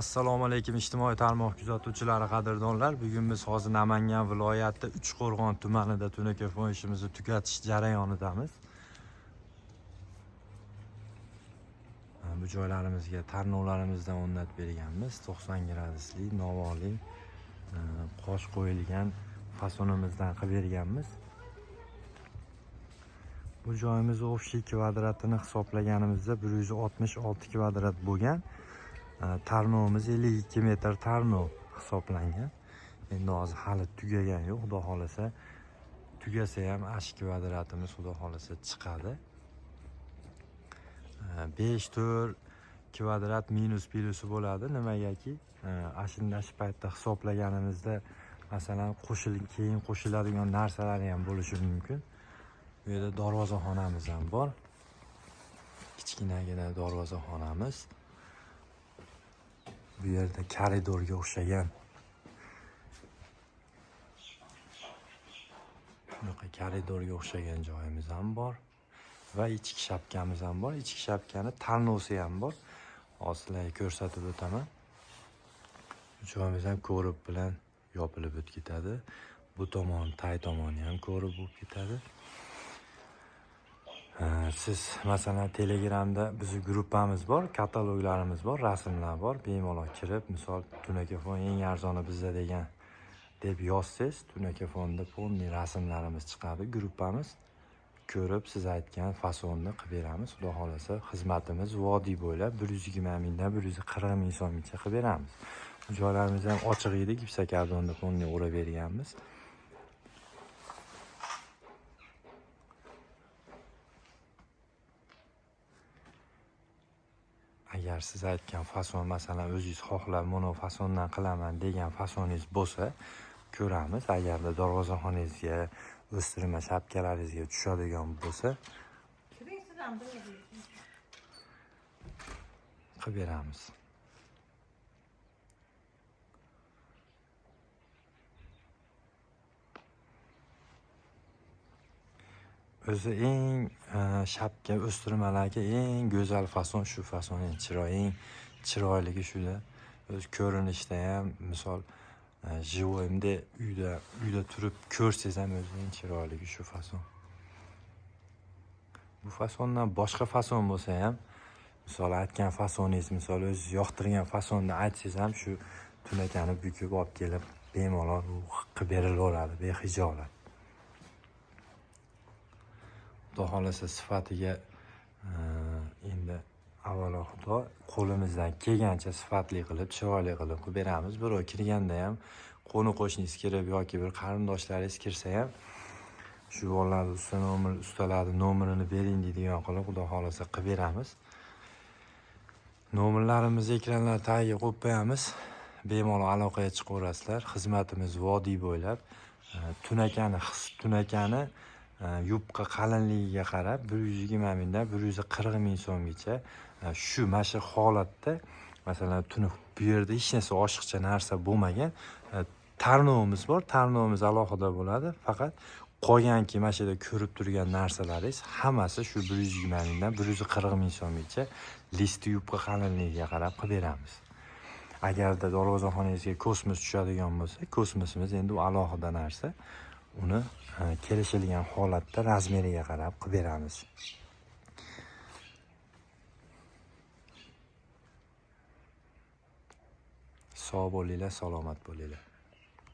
Assalomu alaykum ijtimoiy tarmoq kuzatuvchilari, qadrdonlar. Bugun biz hozir Namangan viloyati Uchqo'rg'on tumanida tunakafon ishimizni tugatish jarayonidamiz. Bu joylarimizga tarnovlarimizdan o'rnatib berganmiz. 90 gradusli novoli qosh qo'yilgan fasonimizdan qilib berganmiz. Bu joyimiz общий kvadratini hisoblaganimizda 166 kvadrat bo'lgan. Tarnovimiz 52 metr tarnov hisoblangan. Endi hozir hali tugagan yo'q. Xudo xolasa tugasa ham 8 kvadratimiz xudo xolasa chiqadi. 5-4 kvadrat minus plusi bo'ladi. Nimagaki, ashunday paytda hisoblaganimizda masalan keyin qo'shiladigan narsalar ham bo'lishi mumkin. Bu yerda darvozaxonamiz ham bor. Kichkinagina darvozaxonamiz. Bu yerda koridorga o'xshagan shunaqa koridorga o'xshagan joyimiz ham bor va ichki shapkamiz ham bor. Ichki shapkani tarnovsi ham bor. Hozir sizlarga ko'rsatib o'taman. Joyimiz ham ko'rib bilan yopilib o'tib ketadi. Bu tomon, tay tomoni ham ko'rib bo'lib ketadi. Siz masalan Telegramda bizning gruppamiz bor, kataloglarimiz bor, rasmlar bor. Bemalol kirib, misol tunakafon eng arzoni bizda degan deb yozsangiz, tunakafonda polniy rasmlarimiz chiqadi. Gruppamiz ko'rib, siz aytgan fasonni qilib beramiz. Xudo xolasa xizmatimiz vodiy bo'ylab 120 mingdan 140 ming so'mgacha qilib beramiz. Joylarimiz ham ochiq edi, gipsokardonda polniy o'rab berganmiz. Agar siz aytgan fason, masalan o'zingiz xohlab mono fasondan qilaman degan fasoningiz bo'lsa, ko'ramiz. Agarda darvozaxonangizga, o'stirma shapkalaringizga tushadigan bo'lsa, qilib beramiz. O'zi eng shapka o'stirmalarga eng go'zal fason shu fason, eng chiroyligi shuda. O'z ko'rinishda ham misol jivoyimda uyda turib ko'rsangiz ham o'zi eng chiroyligi shu fason. Bu fasondan boshqa fason bo'lsa ham, misol aytgan fasoningiz, misol o'zingiz yoqtirgan fasonni aytsangiz ham shu tunakani bukib olib kelib bemalol qilib berilaveradi, bexijolat. Xudo xolasa sifatiga endi avvalo xudo qo'limizdan kelgancha sifatli qilib, chiroyli qilib beramiz. Birov kirganda ham qo'ni qo'shningiz kirib yoki bir qarindoshlaringiz kirsa ham shu bolalarning ustalarning nomerini bering deydigan qilib xudo xolasa qilib beramiz. Nomerlarimizni ekranlar tagiga qo'yib qo'yamiz. Bemalol aloqaga chiqaverasizlar. Xizmatimiz vodiy bo'ylab tunakani yupqa qalinligiga qarab 120 mingdan 140 ming so'mgacha shu mana holatda, masalan bu yerda hech narsa oshiqcha narsa bo'lmagan tarnovimiz bor. Tarnovimiz alohida bo'ladi. Faqat qolganki mana shu yerda ko'rib turgan narsalaringiz hammasi shu 120 mingdan 140 ming so'mgacha listi yupqa qalinligiga qarab qilib beramiz. Agarda darvozaxonangizga kosmos tushadigan bo'lsa, kosmosimiz endi u alohida narsa. Uni kelishilgan holatda razmeriga qarab qilib beramiz. Sog' bo'linglar, salomat bo'linglar.